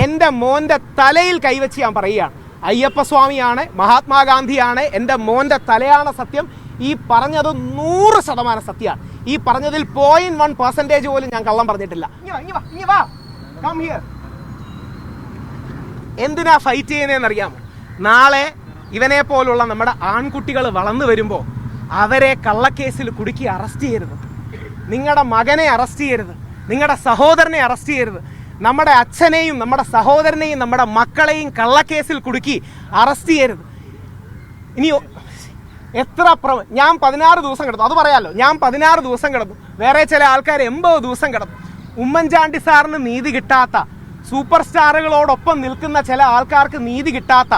എൻ്റെ മോൻ്റെ തലയിൽ കൈവച്ച് ഞാൻ പറയുകയാണ്, അയ്യപ്പസ്വാമിയാണ്, മഹാത്മാഗാന്ധിയാണ്, എൻ്റെ മോൻ്റെ തലയാണ് സത്യം. ഈ പറഞ്ഞത് 100% സത്യമാണ്. ഈ പറഞ്ഞതിൽ 0.1% പോലും ഞാൻ കള്ളം പറഞ്ഞിട്ടില്ല. എന്തിനാ ഫൈറ്റ് ചെയ്യുന്നതെന്ന് അറിയാമോ? നാളെ ഇവനെ പോലുള്ള നമ്മുടെ ആൺകുട്ടികൾ വളർന്നു വരുമ്പോൾ അവരെ കള്ളക്കേസിൽ കുടുക്കി അറസ്റ്റ് ചെയ്യരുത്. നിങ്ങളുടെ മകനെ അറസ്റ്റ് ചെയ്യരുത്, നിങ്ങളുടെ സഹോദരനെ അറസ്റ്റ് ചെയ്യരുത്. നമ്മുടെ അച്ഛനെയും നമ്മുടെ സഹോദരനെയും നമ്മുടെ മക്കളെയും കള്ളക്കേസിൽ കുടുക്കി അറസ്റ്റ് ചെയ്യരുത്. ഇനി എത്ര ഞാൻ 16 ദിവസം കിടന്നു, അത് പറയാമല്ലോ. ഞാൻ 16 ദിവസം കിടന്നു, വേറെ ചില ആൾക്കാർ 80 ദിവസം കിടന്നു. ഉമ്മൻചാണ്ടി സാറിന് നീതി കിട്ടാത്ത, സൂപ്പർ സ്റ്റാറുകളോടൊപ്പം നിൽക്കുന്ന ചില ആൾക്കാർക്ക് നീതി കിട്ടാത്ത,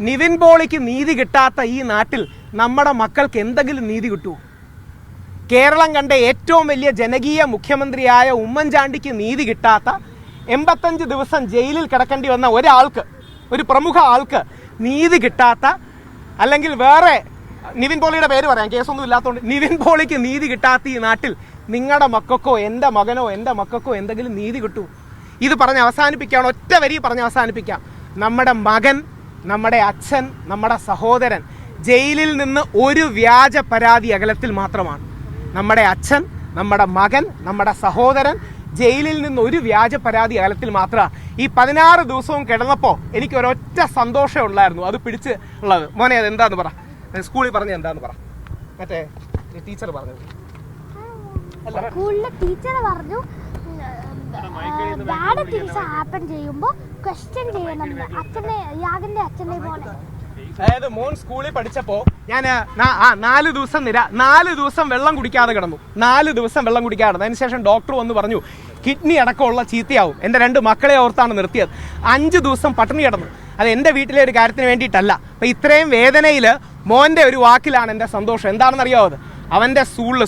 നിവിൻ പോളിക്ക് നീതി കിട്ടാത്ത ഈ നാട്ടിൽ നമ്മുടെ മക്കൾക്ക് എന്തെങ്കിലും നീതി കിട്ടുമോ? കേരളം കണ്ട ഏറ്റവും വലിയ ജനകീയ മുഖ്യമന്ത്രിയായ ഉമ്മൻചാണ്ടിക്ക് നീതി കിട്ടാത്ത, 85 ദിവസം ജയിലിൽ കിടക്കേണ്ടി വന്ന ഒരാൾക്ക്, ഒരു പ്രമുഖ ആൾക്ക് നീതി കിട്ടാത്ത, അല്ലെങ്കിൽ വേറെ നിവിൻ പോളിയുടെ പേര് പറയാം, കേസൊന്നും ഇല്ലാത്തതുകൊണ്ട്, നിവിൻ പോളിക്ക് നീതി കിട്ടാത്ത ഈ നാട്ടിൽ നിങ്ങളുടെ മക്കൾക്കോ എൻ്റെ മകനോ എൻ്റെ മക്കൾക്കോ എന്തെങ്കിലും നീതി കിട്ടുമോ? ഇത് പറഞ്ഞ് അവസാനിപ്പിക്കുകയാണ്, ഒറ്റ വരി പറഞ്ഞ് അവസാനിപ്പിക്കാം. നമ്മുടെ മകൻ, നമ്മുടെ അച്ഛൻ, നമ്മുടെ സഹോദരൻ ജയിലിൽ നിന്ന് ഒരു വ്യാജ പരാതി അകലത്തിൽ മാത്രമാണ്. നമ്മുടെ അച്ഛൻ, നമ്മുടെ മകൻ, നമ്മുടെ സഹോദരൻ ജയിലിൽ നിന്ന് ഒരു വ്യാജ പരാതി അകലത്തിൽ മാത്രമാണ്. ഈ 16 ദിവസവും കിടന്നപ്പോൾ എനിക്ക് ഒരൊറ്റ സന്തോഷം ഉള്ളായിരുന്നു, അത് പിടിച്ച് ഉള്ളത്. മോനെ അത് എന്താന്ന് പറ, സ്കൂളിൽ പറഞ്ഞ എന്താന്ന് പറ. മറ്റേ ടീച്ചർ പറഞ്ഞത് സ്കൂളിലെ ടീച്ചർ പറഞ്ഞു ബാഡ് തിങ്സ് ഹാപ്പൻ ചെയ്യുമ്പോൾ ക്വസ്റ്റ്യൻ ചെയ്യണം, അച്ഛനെ യാഗിന്റെ അച്ഛനെ പോലെ. അതായത് മോൻ സ്കൂളിൽ പഠിച്ചപ്പോ ഞാൻ 4 ദിവസം വെള്ളം കുടിക്കാതെ കിടന്നു. 4 ദിവസം വെള്ളം കുടിക്കാതെ. അതിനുശേഷം ഡോക്ടർ വന്ന് പറഞ്ഞു കിഡ്നി അടക്കമുള്ള ചീത്തയാവും. എൻ്റെ 2 മക്കളെ ഓർത്താണ് നിർത്തിയത്. 5 ദിവസം പട്ടിണി കിടന്നു. അത് എൻ്റെ വീട്ടിലെ ഒരു കാര്യത്തിന് വേണ്ടിയിട്ടല്ല. അപ്പൊ ഇത്രയും വേദനയിൽ മോന്റെ ഒരു വാക്കിലാണ് എൻ്റെ സന്തോഷം. എന്താണെന്ന് അറിയാവത്? അവന്റെ സ്കൂളിൽ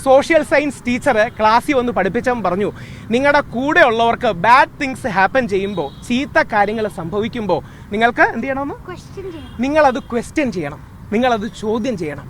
സോഷ്യൽ സയൻസ് ടീച്ചർ ക്ലാസ്സിൽ വന്ന് പഠിപ്പിച്ചവൻ പറഞ്ഞു, നിങ്ങളുടെ കൂടെ ഉള്ളവർക്ക് ബാഡ് തിങ്സ് ഹാപ്പൻ ചെയ്യുമ്പോൾ, ചീത്ത കാര്യങ്ങൾ സംഭവിക്കുമ്പോൾ നിങ്ങൾക്ക് എന്ത് ചെയ്യണമെന്ന്? നിങ്ങളത് ക്വസ്റ്റ്യൻ ചെയ്യണം, നിങ്ങളത് ചോദ്യം ചെയ്യണം.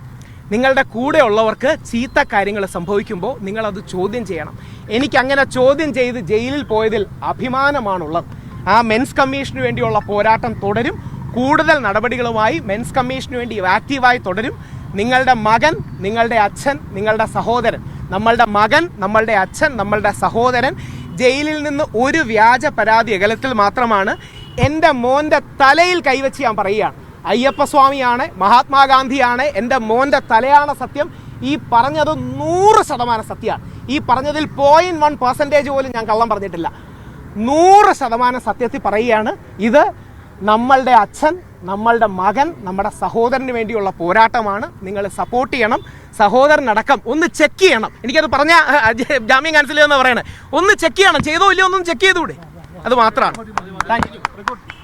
നിങ്ങളുടെ കൂടെ ഉള്ളവർക്ക് ചീത്ത കാര്യങ്ങൾ സംഭവിക്കുമ്പോൾ നിങ്ങളത് ചോദ്യം ചെയ്യണം. എനിക്കങ്ങനെ ചോദ്യം ചെയ്ത് ജയിലിൽ പോയതിൽ അഭിമാനമാണുള്ളത്. ആ മെൻസ് കമ്മീഷന് വേണ്ടിയുള്ള പോരാട്ടം തുടരും. കൂടുതൽ നടപടികളുമായി മെൻസ് കമ്മീഷന് വേണ്ടി ആക്റ്റീവായി തുടരും. നിങ്ങളുടെ മകൻ, നിങ്ങളുടെ അച്ഛൻ, നിങ്ങളുടെ സഹോദരൻ, നമ്മളുടെ മകൻ, നമ്മളുടെ അച്ഛൻ, നമ്മളുടെ സഹോദരൻ ജയിലിൽ നിന്ന് ഒരു വ്യാജ പരാതി അകലത്തിൽ മാത്രമാണ്. എൻ്റെ മോൻ്റെ തലയിൽ കൈവച്ച് ഞാൻ പറയുകയാണ്, അയ്യപ്പസ്വാമിയാണ്, മഹാത്മാഗാന്ധിയാണ്, എൻ്റെ മോൻ്റെ തലയാണ് സത്യം. ഈ പറഞ്ഞത് 100% സത്യമാണ്. ഈ പറഞ്ഞതിൽ 0.1% പോലും ഞാൻ കള്ളം പറഞ്ഞിട്ടില്ല. 100% സത്യത്തിൽ പറയുകയാണ്. ഇത് നമ്മളുടെ അച്ഛൻ, നമ്മളുടെ മകൻ, നമ്മുടെ സഹോദരന് വേണ്ടിയുള്ള പോരാട്ടമാണ്. നിങ്ങൾ സപ്പോർട്ട് ചെയ്യണം. സഹോദരനടക്കം ഒന്ന് ചെക്ക് ചെയ്യണം. എനിക്കത് പറഞ്ഞ ജാമ്യം ക്യാൻസൽ ചെയ്യുമെന്ന് പറയണേ. ഒന്ന് ചെക്ക് ചെയ്യണം, ചെയ്തോ ഇല്ലയോ ഒന്നും ചെക്ക് ചെയ്തുകൂടെ? അത് മാത്രമാണ്. Thank you.